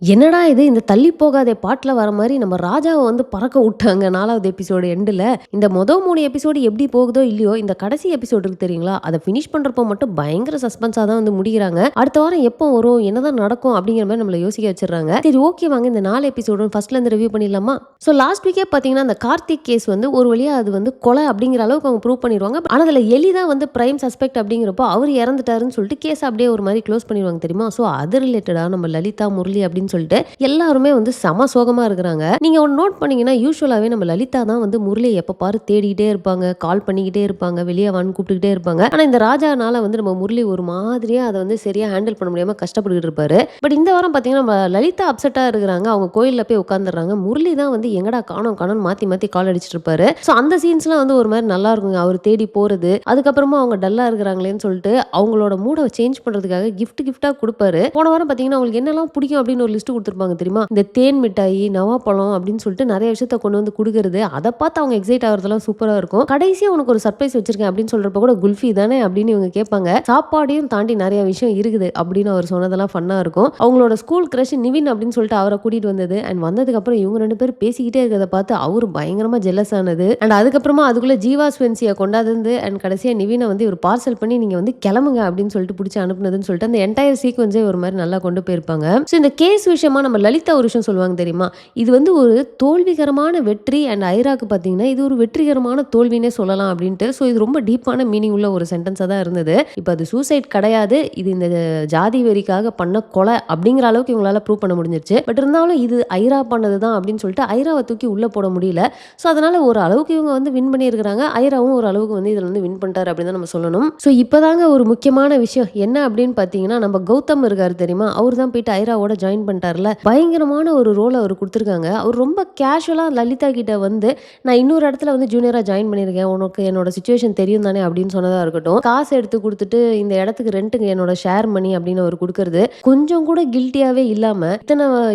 என்னடா இது! இந்த தள்ளி போகாதே பாட்டுல வர மாரி நம்ம ராஜாவ வந்து பறக்க வுட்டாங்க 4வது எபிசோடு எண்டுல. இந்த 3 எபிசோடு எப்படி போகுதோ இல்லையோ, இந்த கடைசி எபிசோடு இருக்கு தெரியுங்களா? அத ஃபினிஷ் பண்றப்போ மட்டும் பயங்கர சஸ்பென்ஸா தான் வந்து முடிக்கிறாங்க. அடுத்த வாரம் எப்போ வரும்? என்னதான் நடக்கும்? அப்படிங்கிற மாரி நம்மள யோசிக்க வச்சுர்றாங்க. சரி ஓகே வாங்க இந்த 4 எபிசோடும் ஃபர்ஸ்ட்லேருந்து ரிவ்யூ பண்ணிடலாமா? ஸோ லாஸ்ட் வீக்கே பார்த்தீங்கன்னா, அந்த கார்த்திக் கேஸ் வந்து ஒரு வழியா அது வந்து கொலை அப்படிங்கிற அளவுக்கு அவங்க ப்ரூவ் பண்ணிருவாங்க. ஆனா அதுல எலி தான் வந்து பிரைம் சஸ்பெக்ட் அப்படிங்கிறப்போ, அவரு இறந்துட்டாருன்னு சொல்லிட்டு கேஸ அப்படியே ஒரு மாரி க்ளோஸ் பண்ணிருவாங்க தெரியுமா? ஸோ அது ரிலேட்டடா நம்ம லலிதா, முரளி அப்படின்னு சொல்லிட்டு எல்லாருமே வந்து செம சோகமா இருக்கிறாங்க. நீங்க ஒண்ணு நோட் பண்ணீங்கன்னா, யூசுவலாவே நம்ம லலிதா தான் வந்து முரளிய எப்ப பாரு தேடிக்கிட்டே இருப்பாங்க, கால் பண்ணிக்கிட்டே இருப்பாங்க, வெளிய வான்னு கூப்பிட்டுக்கிட்டே இருப்பாங்க. ஆனா இந்த ராஜானால வந்து நம்ம முரளி ஒரு மாதிரியா அத வந்து சரியா ஹேண்டில் பண்ண முடியாம கஷ்டப்பட்டுட்டு இருப்பாரு. பட் இந்த வாரம் பார்த்தீங்கன்னா, நம்ம லலிதா அப்செட்டா இருக்கிறாங்க. அவங்க கோயில்ல போய் உட்கார்ந்துடுறாங்க. முரளி தான் வந்து எங்கடா காணோம் காணோம்னு மாத்தி மாத்தி கால் அடிச்சிட்டு இருப்பாரு. ஸோ அந்த சீன்ஸ்லாம் வந்து ஒரு மாரி நல்லா இருக்குங்க. அவர் தேடி போறது. அதுக்கப்புறமா அவங்க டல்லா இருக்கிறாங்களேன்னு சொல்லிட்டு அவங்களோட மூட சேஞ்ச் பண்றதுக்காக கிஃப்ட்டா குடுப்பாரு. போன வாரம் பார்த்தீங்கன்னா, உங்களுக்கு என்னலாம் பிடிக்கும் அப்படின்னு ஒரு லிஸ்ட் குடுத்துருப்பாங்க தெரியுமா? இந்த தேன் மிட்டாய், நவாப்பழம் அப்படின்னு சொல்லிட்டு நெறைய விஷயத்த கொண்டு வந்து குடுக்குறது. அத பார்த்து அவங்க எக்ஸைட் ஆகுறதெல்லாம் சூப்பரா இருக்கும். கடைசியா உனக்கு ஒரு சர்ப்ரைஸ் வச்சிருக்கேன் அப்படின்னு சொல்றப்ப கூட குல்ஃபி தானே அப்படின்னு இவங்க கேட்பாங்க. சாப்பாடையும் தாண்டி நெறைய விஷயம் இருக்குது அப்படின்னு அவர் சொன்னதெல்லாம் ஃபன்னா இருக்கும். அவங்களோட ஸ்கூல் கிரஷ் நிவின் அப்படின்னு சொல்லிட்டு அவர கூட்டிட்டு வந்தது. அண்ட் வந்ததுக்கு அப்புறம் இவங்க 2 பேரும் பேசிக்கிட்டே இருக்கிறத பார்த்து அவரு பயங்கரமா ஜெலஸ் ஆனது. அண்ட் அதுக்கப்புறமா அதுக்குள்ள ஜீவா ஸ்வென்சிய கொண்டாந்து அண்ட் கடைசியா நிவின வந்து இவர் பார்சல் பண்ணி நீங்க வந்து கிளம்புங்க அப்படின்னு சொல்லிட்டு புடிச்சு அனுப்புனதுன்னு சொல்லிட்டு அந்த என்டையர் சீக்வென்ஸே ஒரு மாதிரி நல்லா கொண்டு போயிருப்பாங்க. ஸோ இந்த கேஸ் விஷயமா நம்ம லலிதா ஒரு விஷயம் சொல்லுவாங்க தெரியுமா? இது வந்து ஒரு தோல்விகரமான வெற்றி அண்ட் ஐராக்கு பார்த்தீங்கன்னா, இது ஒரு வெற்றிகரமான தோல்வின்னே சொல்லலாம் அப்படின்ட்டு. ஸோ இது ரொம்ப டீப்பான மீனிங் உள்ள ஒரு சென்டென்ஸா தான் இருந்தது. இப்ப அது சூசைட் கிடையாது. இது இந்த ஜாதி வெறிக்காக பண்ண கொலை அப்படிங்கிற அளவுக்கு இவங்களால ப்ரூவ் பண்ண முடிஞ்சிருச்சு. பட் இருந்தாலும் இது ஐரா பண்ணது தான் அப்படின்னு சொல்லிட்டு ஐராவ தூக்கி உள்ள போட முடியல. ஸோ அதனால ஒரு அளவுக்கு இவங்க வந்து வின் பண்ணியிருக்கிறாங்க. ஐராவும் ஒரு அளவுக்கு வந்து இதுல வந்து வின் பண்ணிட்டாரு அப்படின்னு தான் நம்ம சொல்லணும். ஸோ இப்பதாங்க ஒரு முக்கியமான விஷயம் என்ன அப்படின்னு பார்த்தீங்கன்னா, நம்ம கௌதம் இருக்காரு தெரியுமா? அவர் தான் போயிட்டு ஐராவோட ஜாயின் பண்ணிட்டார்ல. பயங்கரமான ஒரு ரோல் அவர் குடுத்துருக்காங்க. அவர் ரொம்ப கேஷுவலா லலிதா கிட்ட வந்து, "நான் இன்னொரு இடத்துல வந்து ஜூனியரா ஜாயின் பண்ணியிருக்கேன். உனக்கு என்னோட சிச்சுவேஷன் தெரியும் தானே" அப்படின்னு சொன்னதா இருக்கட்டும். காசு எடுத்து குடுத்துட்டு, "இந்த இடத்துக்கு ரென்ட்டுக்கு என்னோட ஷேர் மணி" அப்படின்னு அவர் குடுக்குறது, கொஞ்சம் கூட கில்ட்டியாவே இல்லாம,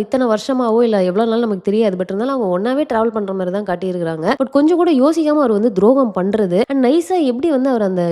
இத்தன வருஷமாவோ இல்ல எவ்வளோ நாள் நமக்கு தெரியாது. பட் இருந்தாலும் அவங்க ஒண்ணாவே டிராவல் பண்ற மாரி தான் காட்டியிருக்காங்க. பட் கொஞ்சம் கூட யோசிக்காம அவர் வந்து துரோகம் பண்றது, அண்ட் நைஸா எப்படி வந்து அவர் அந்த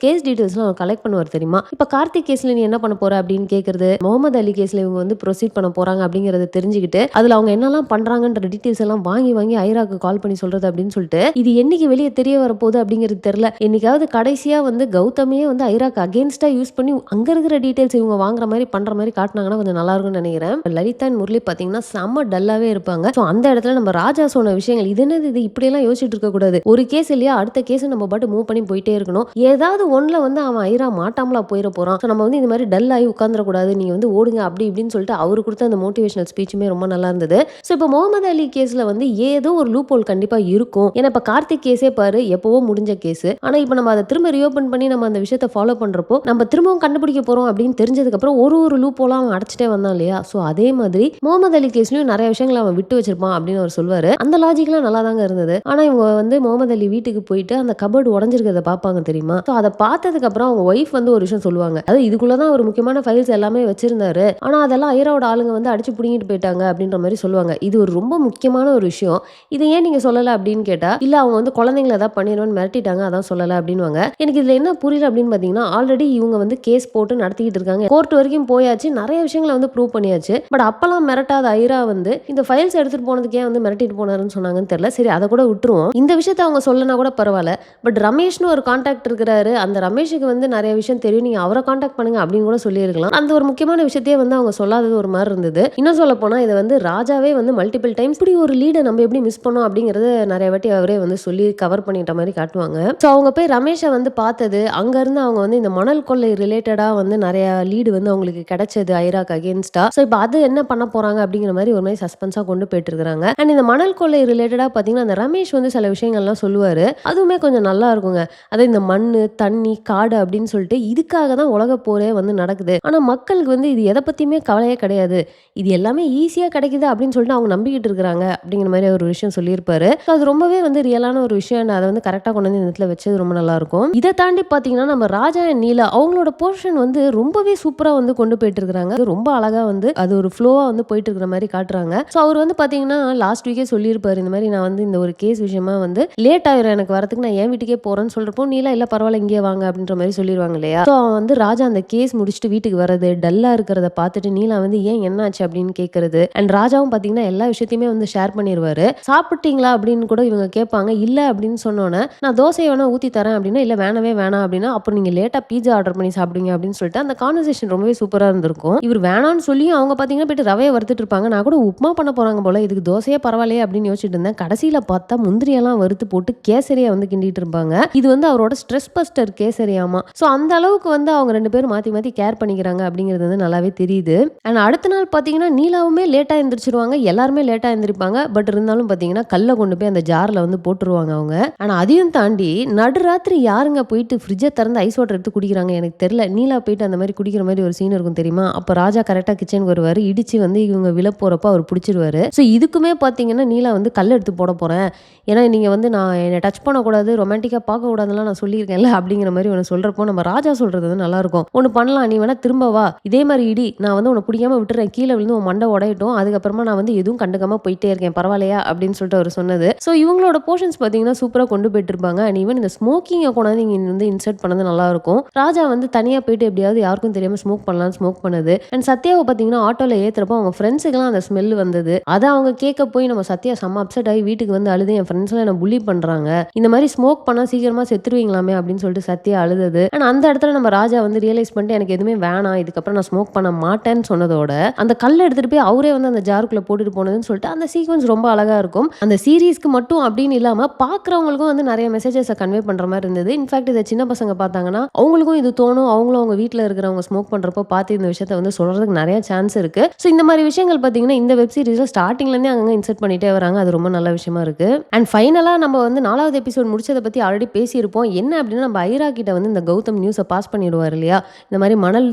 கேஸ் டீட்டெயில்ஸ்லாம் அவர் கலெக்ட் பண்ணுவார் தெரியுமா? இப்ப கார்த்திக் கேஸ்ல நீ என்ன பண்ண போற அப்படின்னு கேட்கறது, முகமது அலி கேஸ்ல இவங்க வந்து ப்ரொசீட் பண்ண போறாங்க அப்படிங்கறத தெரிஞ்சுக்கிட்டு, அதுல அவங்க என்னலாம் பண்றாங்கன்ற டீடைல்ஸ் எல்லாம் வாங்கி ஐராக்கு கால் பண்ணி சொல்றது அப்படின்னு சொல்லிட்டு, இது என்னைக்கு வெளியே தெரிய வரப்போகுது அப்படிங்கிறது தெரியல. என்னைக்காவது கடைசியா வந்து கௌதமையே வந்து ஐராக்கு அகைன்ஸ்டா யூஸ் பண்ணி அங்க இருக்கிற டீடைல்ஸ் இவங்க வாங்குற மாதிரி பண்ற மாதிரி காட்டினாங்கன்னா கொஞ்சம் நல்லா இருக்கும்னு நினைக்கிறேன். லலிதா அண்ட் முரளி பாத்தீங்கன்னா செம்ம டல்லாவே இருப்பாங்க. ஸோ அந்த இடத்துல நம்ம ராஜா சொன்ன விஷயங்கள் இது என்னது இது இப்படியெல்லாம் யோசிச்சுட்டு இருக்க கூடாது. ஒரு கேஸ் இல்லையா அடுத்த கேஸ் நம்ம பாட்டு மூவ் பண்ணி போயிட்டே இருக்கணும். ஏதாவது ஒண்ணுல வந்து அவன் ஐரா மாட்டாமலா போயிட போறான். ஸோ நம்ம வந்து இந்த மாதிரி டல் ஆகி உட்காந்துட கூடாது. நீங்க வந்து ஓடுங்க அப்படி இப்படின்னு சொல்லிட்டு அவரு கொடுத்த அந்த மோட்டிவேஷனல் ஸ்பீச்சுமே ரொம்ப நல்லா இருந்தது. ஸோ இப்போ முகமது அலி கேஸ்ல வந்து ஏதோ ஒரு லூப் ஹோல் கண்டிப்பா இருக்கும். ஏன்னா இப்போ கார்த்திக் கேஸே பாரு எப்பவோ முடிஞ்ச கேஸ். ஆனா இப்போ நம்ம அதை திரும்ப ரீஓபன் பண்ணி நம்ம அந்த விஷயத்தை ஃபாலோ பண்றப்போ நம்ம திரும்பவும் கண்டுபிடிக்க போறோம் அப்படின்னு தெரிஞ்சதுக்கு அப்புறம் ஒரு லூப் ஹோலா அவன் அடைச்சிட்டே வந்தான் இல்லையா? ஸோ அதே மாதிரி முகமது அலி கேஸ்லயும் நிறைய விஷயங்களை அவன் விட்டு வச்சிருப்பான் அப்படின்னு அவர் சொல்லுவாரு. அந்த லாஜிக்லாம் நல்லா தாங்க இருந்தது. ஆனா இவங்க வந்து முகமது அலி வீட்டுக்கு போயிட்டு அந்த கபோர்டு உடஞ்சிருக்கிறத பார்ப்பாங்க தெரியுமா? ஸோ அதை பார்த்ததுக்கு அப்புறம் அவங்க ஒய்ஃப் வந்து ஒரு விஷயம் சொல்லுவாங்க. அது இதுக்குள்ளதான் ஒரு முக்கியமான ஃபைல்ஸ் எல்லாமே வச்சிருந்தாரு. ஆனா அதெல்லாம் ஐராவோட ஆளுங்க வந்து அடிச்சு புடிங்கிட்டு போயிட்டாங்க அப்படின்ற மாதிரி சொல்லுவாங்க. இது ஒரு ரொம்ப முக்கியமான ஒரு விஷயம். இதை ஏன் நீங்க சொல்லல அப்படின்னு கேட்டா, இல்ல அவங்க வந்து குழந்தைங்களை ஏதாவது பண்ணிடுவேன்னு மிரட்டிட்டாங்க அதான் சொல்லல அப்படின்னுவாங்க. எனக்கு இதுல என்ன புரியல அப்படின்னு பாத்தீங்கன்னா, ஆல்ரெடி இவங்க வந்து கேஸ் போட்டு நடத்திக்கிட்டு இருக்காங்க. கோர்ட் வரைக்கும் போயாச்சு. நிறைய விஷயங்களை வந்து ப்ரூவ் பண்ணியாச்சு. பட் அப்பெல்லாம் மிரட்டாத ஐரா வந்து இந்த ஃபைல்ஸ் எடுத்துட்டு போனதுக்கு ஏன் வந்து மிரட்டிட்டு போனாருன்னு சொன்னாங்கன்னு தெரியல. சரி அதை கூட விட்டுருவோம். இந்த விஷயத்தை அவங்க சொல்லனா கூட பரவாயில்ல. பட் ரமேஷ்னு ஒரு கான்டாக்ட் இருக்கிறாரு. அந்த ரமேஷுக்கு வந்து நிறைய விஷயம் தெரியும். நீங்க அவரை கான்டாக்ட் பண்ணுங்க அப்படின்னு கூட சொல்லியிருக்கலாம். அந்த ஒரு முக்கியமான விஷயத்தையே வந்து அவங்க சொல்லாதது ஒரு மாதிரி இருந்தது. இன்னும் சொல்ல போனா இதை வந்து ராஜாவே வந்து மல்டிபிள் டைம்ஸ் இப்படி ஒரு லீடை நம்ம எப்படி மிஸ் பண்ணோம் அப்படிங்கறது நிறைய வாட்டி அவரே வந்து சொல்லி கவர் பண்ணிட்ட மாதிரி காட்டுவாங்க. ஸோ அவங்க போய் ரமேஷை வந்து பார்த்தது, அங்க இருந்து அவங்க வந்து இந்த மணல் கொள்ளை ரிலேட்டடா வந்து நிறைய லீடு வந்து அவங்களுக்கு கிடைச்சது ஐராக் அகேன்ஸ்டா. ஸோ இப்போ அது என்ன பண்ண போறாங்க அப்படிங்கிற மாதிரி ஒரு மாதிரி சஸ்பென்ஸா கொண்டு போயிட்டு இருக்காங்க. அண்ட் இந்த மணல் கொள்ளை ரிலேட்டடா பாத்தீங்கன்னா அந்த ரமேஷ் வந்து சில விஷயங்கள்லாம் சொல்லுவாரு. அதுவுமே கொஞ்சம் நல்லா இருக்குங்க. அதாவது இந்த மண்ணு, தண்ணி, காடு அப்படின்னு சொல்லிட்டு இதுக்காக தான் உலக போரே வந்து நடக்குது. ஆனா மக்களுக்கு வந்து இது எதை பத்தியுமே கவலையே கிடையாது. இது எல்லாமே ஈஸியா கிடைக்குது அப்படின்னு சொல்லிட்டு அவங்க நம்பிக்கிட்டு இருக்கிறாங்க அப்படிங்கிற மாதிரி ஒரு விஷயம் சொல்லியிருப்பாரு. அது ரொம்பவே வந்து ரியலான ஒரு விஷயம். அதை வந்து கரெக்டா கொண்டு வந்து இந்த இடத்துல வச்சது ரொம்ப நல்லா இருக்கும். இதை தாண்டி பாத்தீங்கன்னா நம்ம ராஜா அண்ட் நீலா அவங்களோட போர்ஷன் வந்து ரொம்பவே சூப்பரா வந்து கொண்டு போயிட்டு இருக்காங்க. ரொம்ப அழகா வந்து அது ஒரு ஃப்ளோவா வந்து போயிட்டு இருக்கிற மாதிரி காட்டுறாங்க. ஸோ அவர் வந்து பாத்தீங்கன்னா லாஸ்ட் வீக்கே சொல்லியிருப்பாரு இந்த மாதிரி நான் வந்து இந்த ஒரு கேஸ் விஷயமா வந்து லேட் ஆயிரும் எனக்கு வரதுக்கு நான் என் வீட்டுக்கே போறேன்னு சொல்றப்போ நீலா இல்ல பரவாயில்ல இங்கே வாங்க அப்படின்ற மாதிரி சொல்லிடுவாங்க இல்லையா? ஸோ அவன் வந்து ராஜா அந்த கேஸ் முடிச்சுட்டு வீட்டுக்கு வரது டல்லா இருக்கிறத பார்த்துட்டு நீலா வந்து ஏன் என்னாச்சு அப்படின்னு கேட்கறது. அண்ட் ராஜாவும் பார்த்தீங்கன்னா எல்லா விஷயத்தையுமே வந்து ஷேர் பண்ணிருவாரு. சாப்பிட்டீங்களா அப்படின்னு கூட இவங்க கேட்பாங்க. இல்ல அப்படின்னு சொன்னோனே, நான் தோசைய வேணா ஊத்தி தரேன் அப்படின்னா, இல்ல வேணவே வேணாம் அப்படின்னா, அப்புறம் நீங்க லேட்டா பீட்சா ஆர்டர் பண்ணி சாப்பிடுவீங்க அப்படின்னு சொல்லிட்டு அந்த கான்வர்சேஷன் ரொம்பவே சூப்பரா இருந்திருக்கும். இவர் வேணான்னு சொல்லியும் அவங்க பார்த்தீங்கன்னா போயிட்டு ரவைய வறுத்துட்டு இருப்பாங்க. நான் கூட உப்புமா பண்ண போறாங்க போல. இதுக்கு தோசையே பரவாயில்லையே அப்படின்னு யோசிச்சுட்டு இருந்தேன். கடைசியில பார்த்தா முந்திரியெல்லாம் வறுத்து போட்டு கேசரியா வந்து கிண்டிட்டு இருப்பாங்க. இது வந்து அவரோட ஸ்ட்ரெஸ் பஸ்டர் கேசரியாமா. ஸோ அந்த அளவுக்கு வந்து அவங்க 2 பேரும் மாத்தி மாத்தி கேர் பண்ணிக்கிறாங்க அப்படிங்கிறது வந்து நல்லாவே தெரியுது. அண்ட் அடுத்த நாள் பார்த்தீங்கன்னா நீலாவுமே லேட்டா எந்திரிச்சிருவாங்க. எல்லாருமே லேட்டா எந்திரிப்பாங்க. பட் இருந்தாலும் பார்த்தீங்கன்னா கல்ல கொண்டு போய் அந்த ஜார்ல வந்து போட்டுருவாங்க அவங்க. ஆனா அதையும் தாண்டி நடுராத்திரி யாருங்க போயிட்டு ஃப்ரிட்ஜ திறந்து ஐஸ் வாட்டர் எடுத்து குடிக்கிறாங்க எனக்கு தெரியல. நீலா போயிட்டு அந்த மாதிரி குடிக்கிற மாதிரி ஒரு சீன் இருக்கும் தெரியுமா? அப்ப ராஜா கரெக்டா கிச்சனுக்கு வருவாரு. இடிச்சு வந்து இவங்க விழ போறப்ப அவர் பிடிச்சிருவாரு. ஸோ இதுக்குமே பார்த்தீங்கன்னா நீலா வந்து கல் எடுத்து போட போறேன். ஏன்னா நீங்க வந்து நான் என்ன டச் பண்ணக்கூடாது, ரொமான்டிக்கா பார்க்கக்கூடாதுலாம் நான் சொல்லியிருக்கேன்ல அப்படிங்கிற மாதிரி ஒன்று சொல்றப்போ நம்ம ராஜா சொல்றது வந்து நல்லா இருக்கும். ஒன்று பண்ணலாம், நீ வேணா திரும்ப வா, இதே மாதிரி இடி, நான் வந்து உன்னை பிடிக்காம விட்டுறேன், கீழே விழுந்து உன் மண்டை உடையட்டும், அதுக்கப்புறமா நான் வந்து எதுவும் கண்டுக்காம போயிட்டே இருக்கேன் பரவாயில்லையா அப்படின்னு சொல்லிட்டு அவர் சொன்னது. ஸோ இவங்களோட போர்ஷன்ஸ் பார்த்தீங்கன்னா சூப்பராக கொண்டு போயிட்டு இருப்பாங்க. அண்ட் ஈவன் இந்த ஸ்மோக்கிங்கை கொண்டாந்து இங்கே வந்து இன்சர்ட் பண்ணது நல்லா இருக்கும். ராஜா வந்து தனியாக போயிட்டு எப்படியாவது யாருக்கும் தெரியாம ஸ்மோக் பண்ணலாம் ஸ்மோக் பண்ணது. அண்ட் சத்யாவை பார்த்தீங்கன்னா ஆட்டோல ஏத்துறப்போ அவங்க ஃப்ரெண்ட்ஸுக்கெல்லாம் அந்த ஸ்மெல் வந்தது. அதை அவங்க கேட்க போய் நம்ம சத்யா செம்ம அப்செட் ஆகி வீட்டுக்கு வந்து அழுது என் ஃப்ரெண்ட்ஸ்லாம் என்ன புள்ளி பண்றாங்க, இந்த மாதிரி ஸ்மோக் பண்ணா சீக்கிரமா செத்துருவீங்களாமே அப்படின்னு சொல்லிட்டு சத்யா அழுதது. ஆனா அந்த இடத்துல நம்ம ராஜா வந்து ரியலைஸ் பண்ணிட்டு எனக்கு எதுவுமே வேணாம், இதுக்கப்புறம் நான் ஸ்மோக் பண்ண மாட்டேன்னு சொன்னதோட அந்த கல்லை எடுத்துட்டு போய் அவரே வந்து அந்த ஜாருக்குள்ள போட்டுட்டு போனதுன்னு சொல்லிட்டு அந்த சீக்வன்ஸ் ரொம்ப அழகா இருக்கும். அந்த சீரீஸ்க்கு மட்டும் அப்படின்னு இல்லாம பாக்குறவங்களுக்கும் வந்து நிறைய மெசேஜஸ் கன்வே பண்ற மாதிரி இருந்தது. இன்ஃபேக்ட் இதை சின்ன பசங்க பார்த்தாங்கன்னா அவங்களுக்கும் இது தோணும், அவங்களும் அவங்க வீட்டில் இருக்கிறவங்க ஸ்மோக் பண்றப்போ பார்த்து இந்த விஷயத்த வந்து சொல்றதுக்கு நிறைய சான்ஸ் இருக்கு. ஸோ இந்த மாதிரி விஷயங்கள் பார்த்தீங்கன்னா இந்த வெப் சீரிஸ்ல ஸ்டார்டிங்ல இருந்தே அங்க இன்சர்ட் பண்ணிட்டே வராங்க. அது ரொம்ப நல்ல விஷயமா இருக்கு. அண்ட் ஃபைனலா நம்ம வந்து 4வது எபிசோட் முடிச்சதை பத்தி ஆல்ரெடி பேசியிருப்போம். என்ன அப்படின்னா நம்ம ஐரா கிட்ட வந்து இந்த கௌதம் நியூஸை பாஸ் பண்ணிடுவார் இல்லையா, இந்த மாதிரி மணல்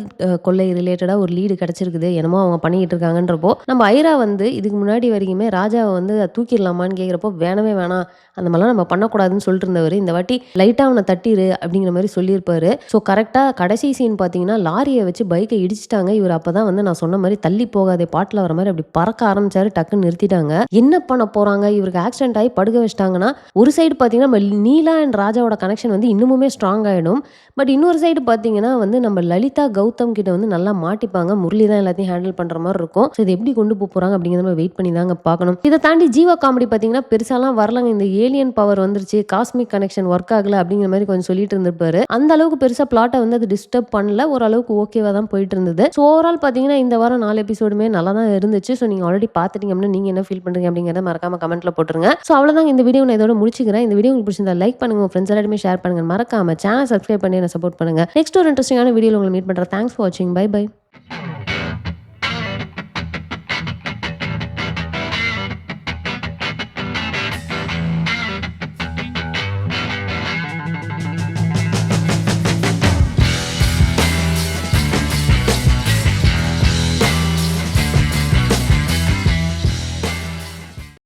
கொள்ளை ரிலேட்டடா ஒரு லீடு கிடைச்சிருக்குது, என்னமோ அவங்க பண்ணிட்டு இருக்காங்கன்றப்போ நம்ம ஐரா வந்து இதுக்கு முன்னாடி வரைக்குமே ராஜாவை வந்து தூக்கிடலாமான்னு கேட்குறப்போ வேணவே வேணாம், அந்த மாதிரிலாம் நம்ம பண்ணக்கூடாதுன்னு சொல்லிட்டு இருந்தவர் இந்த வாட்டி லைட்டா அவனை தட்டிரு அப்படிங்கிற மாதிரி சொல்லியிருப்பாரு. ஸோ கரெக்டா கடைசி சீன் பார்த்தீங்கன்னா லாரியை வச்சு பைக்கை இடிச்சிட்டாங்க. இவர் அப்பதான் வந்து நான் சொன்ன மாதிரி தள்ளி போகாதே பாட்டில் வர மாதிரி அப்படி பறக்க ஆரம்பிச்சாரு. டக்குன்னு நிறுத்திட்டாங்க. என்ன பண்ண போறாங்க, இவருக்கு ஆக்சிடென்ட் ஆகி படுக்க வச்சிட்டாங்கன்னா ஒரு சைடு பார்த்தீங்கன்னா நம்ம நீலா அண்ட் ராஜாவோட கனெக்ஷன் வந்து இன்னுமுமே ஸ்ட்ராங் ஆகிடும். பட் இன்னொரு சைடு பார்த்தீங்கன்னா வந்து நம்ம லலிதா கௌதம் கிட்ட வந்து நல்லா மாட்டிப்பாங்க. முரளி தான் எல்லாத்தையும் ஹேண்டில் பண்ற மாதிரி இருக்கும். ஸோ இது எப்படி கொண்டு போறாங்க அப்படிங்கிறத நம்ம வெயிட் பண்ணி தாங்க பார்க்கணும். இதை தாண்டி ஜீவா காமெடி பார்த்தீங்கன்னா பெருசாலாம் வரலங்க. இந்த ஏலியன் பவர் வந்துருச்சு, காஸ்மிக் கனெக்ஷன் ஒர்க் ஆகல அப்படிங்கிற மாதிரி கொஞ்சம் சொல்லிட்டு இருந்திருப்பாரு. அந்த அளவுக்கு பெருசா பிளாட்டை வந்து அது டிஸ்டர்ப் பண்ணல, ஓரளவுக்கு ஓகேவா தான் போயிட்டு இருந்தது. ஸோ ஓவரால் பார்த்தீங்கன்னா இந்த வாரம் 4 எபிசோடுமே நல்லா தான் இருந்துச்சு. ஸோ நீங்க ஆல்ரெடி பார்த்துட்டீங்க அப்படின்னா நீங்க என்ன ஃபீல் பண்றீங்க அப்படிங்கிறத மறக்காம கமெண்ட்ல போட்டுருங்க. ஸோ அவ்வளோதான் இந்த வீடியோ நான் இதோட முடிச்சுக்கிறேன். இந்த வீடியோ உங்களுக்கு பிடிச்சிருந்தா லைக் பண்ணுங்க, உங்க ஃப்ரெண்ட்ஸ் எல்லாருமே ஷேர் பண்ணுங்க, மறக்காம சேனல் சப்ஸ்கிரைப் பண்ணி என்ன சப்போர்ட் பண்ணுங்க. நெக்ஸ்ட் ஒரு இன்ட்ரெஸ்டிங்கான வீடியோல உங்களை மீட் பண்றேன். தேங்க்ஸ் ஃபார் வாட்சிங். Bye by.